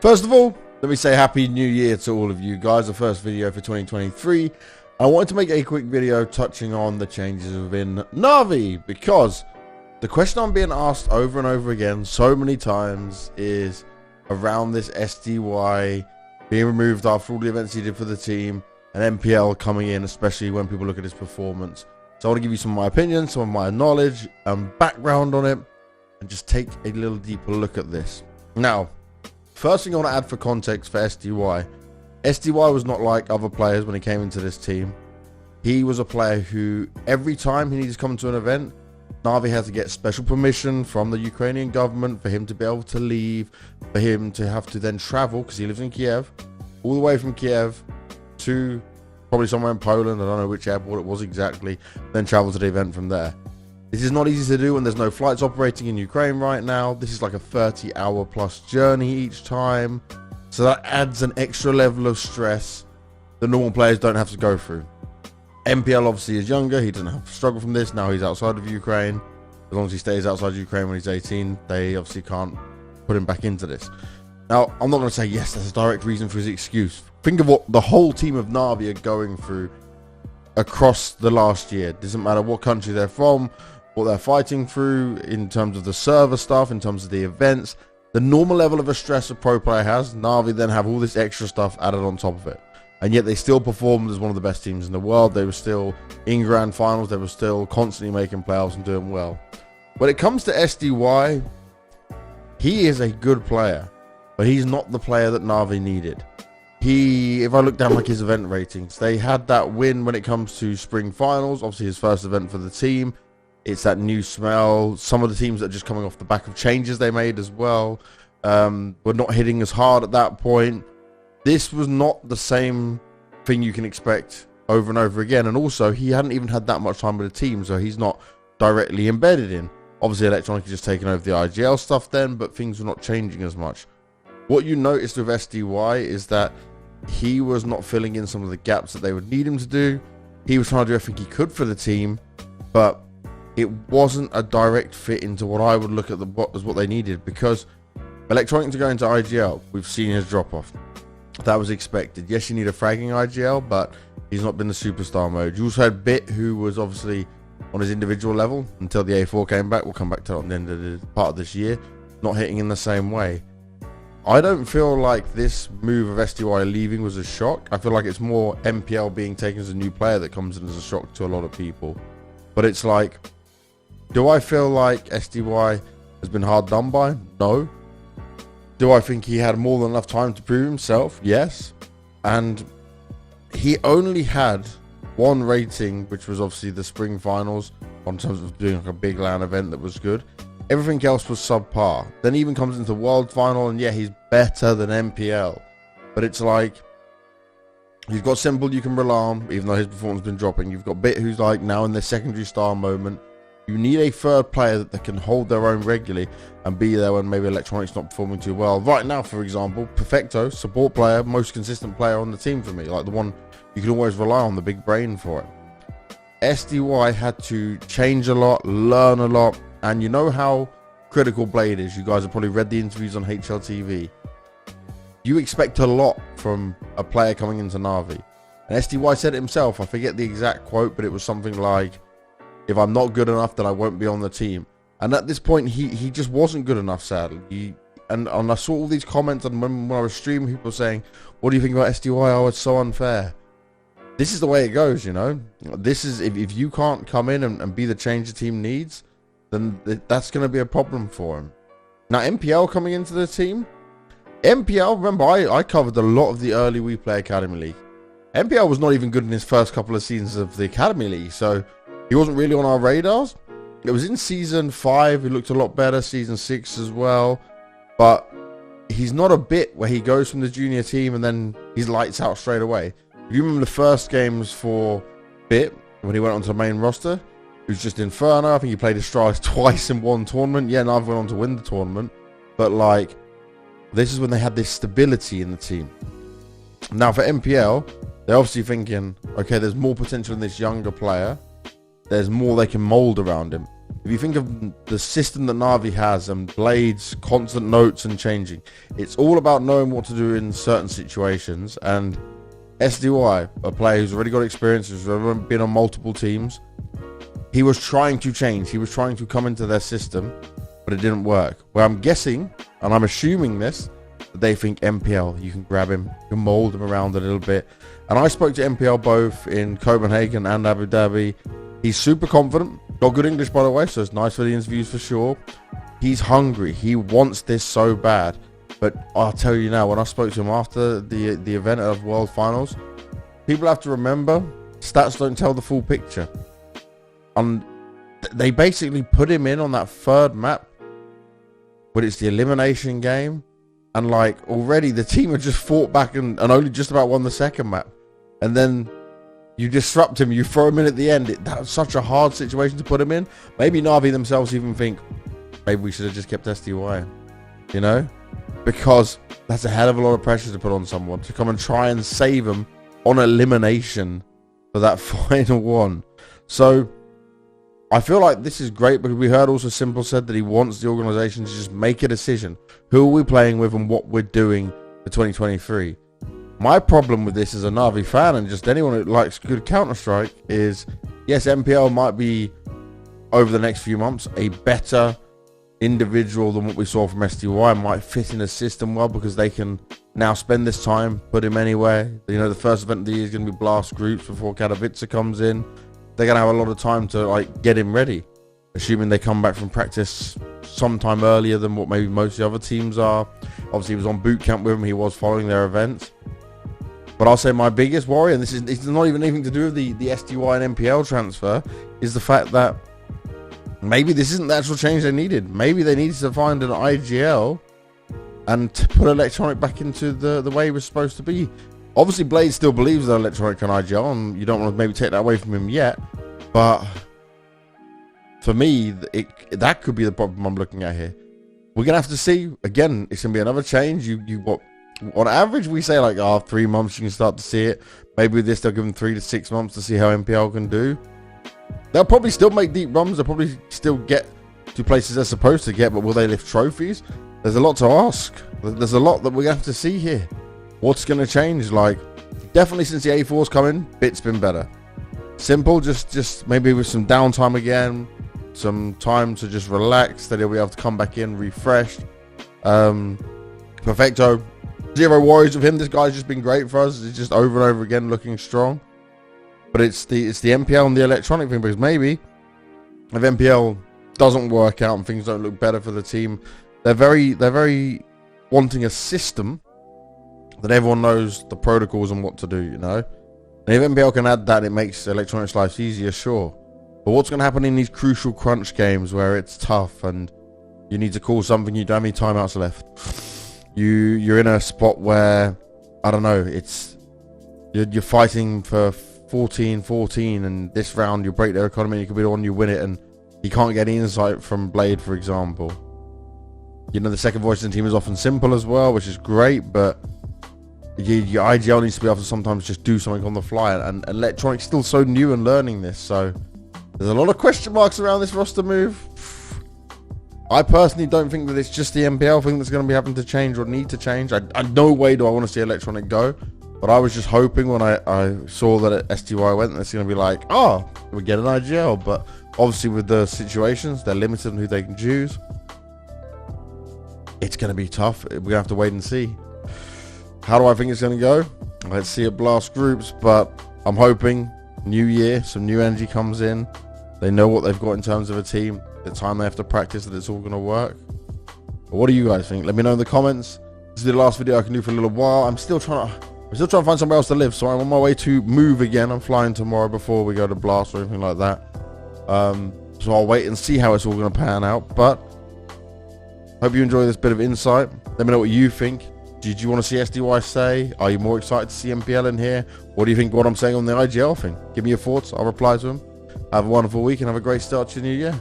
First of all, let me say Happy New Year to all of you guys. The first video for 2023. I wanted to make a quick video touching on the changes within NAVI, because the question I'm being asked over and over again so many times is around this SDY being removed after all the events he did for the team, and MPL coming in, especially when people look at his performance. So I want to give you some of my opinions, some of my knowledge and background on it, and just take a little deeper look at this. Now, first thing I want to add for context for SDY. SDY was not like other players when he came into this team. He was a player who, every time he needed to come to an event, NAVI had to get special permission from the Ukrainian government for him to be able to leave, for him to have to then travel, because he lives in Kiev, all the way from Kiev to probably somewhere in Poland, I don't know which airport it was exactly, then travel to the event from there. This is not easy to do when there's no flights operating in Ukraine right now. This is like a 30-hour plus journey each time, so that adds an extra level of stress that normal players don't have to go through. MPL obviously is younger, he doesn't have to struggle from this. Now he's outside of Ukraine. As long as he stays outside Ukraine when he's 18, they obviously can't put him back into this. Now, I'm not going to say yes, that's a direct reason for his excuse. Think of what the whole team of NAVI are going through across the last year. Doesn't matter what country they're from, what they're fighting through in terms of the server stuff, in terms of the events. The normal level of a stress a pro player has, NAVI then have all this extra stuff added on top of it. And yet they still performed as one of the best teams in the world. They were still in grand finals. They were still constantly making playoffs and doing well. When it comes to SDY, he is a good player, but he's not the player that NAVI needed. If I look down like his event ratings, they had that win when it comes to spring finals. Obviously his first event for the team. It's that new smell. Some of the teams that are just coming off the back of changes they made as well were not hitting as hard at that point. This was not the same thing you can expect over and over again. And also, he hadn't even had that much time with the team, so he's not directly embedded in. Obviously, Electronic has just taken over the IGL stuff then, but things were not changing as much. What you noticed with SDY is that he was not filling in some of the gaps that they would need him to do. He was trying to do everything he could for the team, but it wasn't a direct fit into what I would look at as what they needed, because Electronic to go into IGL, we've seen his drop off. That was expected. Yes, you need a fragging IGL, but he's not been the superstar mode. You also had Bit, who was obviously on his individual level until the A4 came back. We'll come back to that at the end of the part of this year. Not hitting in the same way. I don't feel like this move of SDY leaving was a shock. I feel like it's more MPL being taken as a new player that comes in as a shock to a lot of people. But it's like, do I feel like SDY has been hard done by? No. Do I think he had more than enough time to prove himself? Yes. And he only had one rating, which was obviously the spring finals, in terms of doing like a big LAN event that was good. Everything else was subpar. Then he even comes into world final, and yeah, he's better than MPL. But it's like, you've got Simple you can rely on, even though his performance has been dropping. You've got Bit, who's like now in their secondary star moment. You need a third player that can hold their own regularly and be there when maybe Electronic's not performing too well. Right now, for example, Perfecto, support player, most consistent player on the team for me. Like the one you can always rely on, the big brain for it. SDY had to change a lot, learn a lot. And you know how critical Blade is. You guys have probably read the interviews on HLTV. You expect a lot from a player coming into NAVI. And SDY said it himself. I forget the exact quote, but it was something like, if I'm not good enough, then I won't be on the team. And at this point, he just wasn't good enough, sadly. And I saw all these comments, and when I was streaming, people saying, what do you think about SDY? Oh, it's so unfair. This is the way it goes, you know. This is, if you can't come in and be the change the team needs, then that's going to be a problem for him. Now, MPL coming into the team. MPL, remember, I covered a lot of the early We Play Academy League. MPL was not even good in his first couple of seasons of the Academy League, so he wasn't really on our radars. It was in Season 5, he looked a lot better, Season 6 as well. But he's not a Bit where he goes from the junior team and then he's lights out straight away. If you remember the first games for Bit, when he went onto the main roster, he was just Inferno. I think he played Astralis twice in one tournament. Yeah, neither went on to win the tournament. But like, this is when they had this stability in the team. Now for MPL, they're obviously thinking, okay, there's more potential in this younger player. There's more they can mold around him. If If you think of the system that Navi has and Blade's constant notes and changing, it's all about knowing what to do in certain situations. And SDY, a player who's already got experience, who's already been on multiple teams, he was trying to change. He was trying to come into their system, but it didn't work. Well, I'm guessing, and I'm assuming this, that they think MPL, you can grab him, you can mold him around a little bit. And I spoke to MPL both in Copenhagen and Abu Dhabi. He's super confident. Got good English, by the way, so it's nice for the interviews for sure. He's hungry. He wants this so bad. But I'll tell you now, when I spoke to him after the event of World Finals, people have to remember, stats don't tell the full picture. And they basically put him in on that third map, but it's the elimination game. And like already the team had just fought back and only just about won the second map. And then you disrupt him, you throw him in at the end. That was such a hard situation to put him in. Maybe Navi themselves even think, maybe we should have just kept SDY, you know? Because that's a hell of a lot of pressure to put on someone to come and try and save them on elimination for that final one. So I feel like this is great, because we heard also Simple said that he wants the organization to just make a decision. Who are we playing with and what we're doing for 2023? My problem with this as a Navi fan and just anyone who likes good Counter-Strike is, yes, MPL might be, over the next few months, a better individual than what we saw from SDY, might fit in the system well because they can now spend this time, put him anywhere. You know, the first event of the year is going to be Blast Groups before Katowice comes in. They're going to have a lot of time to like get him ready, assuming they come back from practice sometime earlier than what maybe most of the other teams are. Obviously, he was on boot camp with them. He was following their events. But I'll say my biggest worry, and it's not even anything to do with the SDY and MPL transfer, is the fact that maybe this isn't the actual change they needed. Maybe they needed to find an IGL and put Electronic back into the way it was supposed to be. Obviously, Blade still believes that Electronic can IGL, and you don't want to maybe take that away from him yet. But for me, that could be the problem I'm looking at here. We're going to have to see. Again, it's going to be another change. What? On average, we say like, 3 months you can start to see it. Maybe with this, they'll give them 3 to 6 months to see how MPL can do. They'll probably still make deep runs. They'll probably still get to places they're supposed to get, but will they lift trophies? There's a lot to ask. There's a lot that we're going to have to see here. What's going to change? Like, definitely since the A4's coming, Bit's been better. Simple, just maybe with some downtime again, some time to just relax, that he'll be able to come back in refreshed. Perfecto, zero worries with him. This guy's just been great for us. It's just over and over again looking strong. But it's the MPL and the Electronic thing, because maybe if MPL doesn't work out and things don't look better for the team, they're very wanting a system that everyone knows the protocols and what to do, you know. And if MPL can add that, it makes Electronic's life easier, sure. But what's going to happen in these crucial crunch games where it's tough and you need to call something, you don't have any timeouts left? You're in a spot where, I don't know, you're fighting for 14-14, and this round you break their economy, you could be the one, you win it, and you can't get any insight from Blade, for example. You know, the second voice in the team is often Simple as well, which is great, but your IGL needs to be able to sometimes just do something on the fly, and Electronic's still so new and learning this, so there's a lot of question marks around this roster move. I personally don't think that it's just the MPL thing that's going to be having to change or need to change. I no way do I want to see Electronic go, but I was just hoping when I saw that SDY went, that's going to be like, we get an IGL, but obviously with the situations, they're limited on who they can choose. It's going to be tough. We're going to have to wait and see. How do I think it's going to go? Let's see at Blast Groups, but I'm hoping new year, some new energy comes in. They know what they've got in terms of a team, the time they have to practice, that it's all going to work. But what do you guys think? Let me know in the comments. This is the last video I can do for a little while. I'm still trying to find somewhere else to live, so I'm on my way to move again. I'm flying tomorrow before we go to Blast or anything like that. So I'll wait and see how it's all going to pan out. But hope you enjoy this bit of insight. Let me know what you think. Did you want to see SDY say? Are you more excited to see MPL in here? What do you think what I'm saying on the IGL thing? Give me your thoughts. I'll reply to them. Have a wonderful week and have a great start to your new year.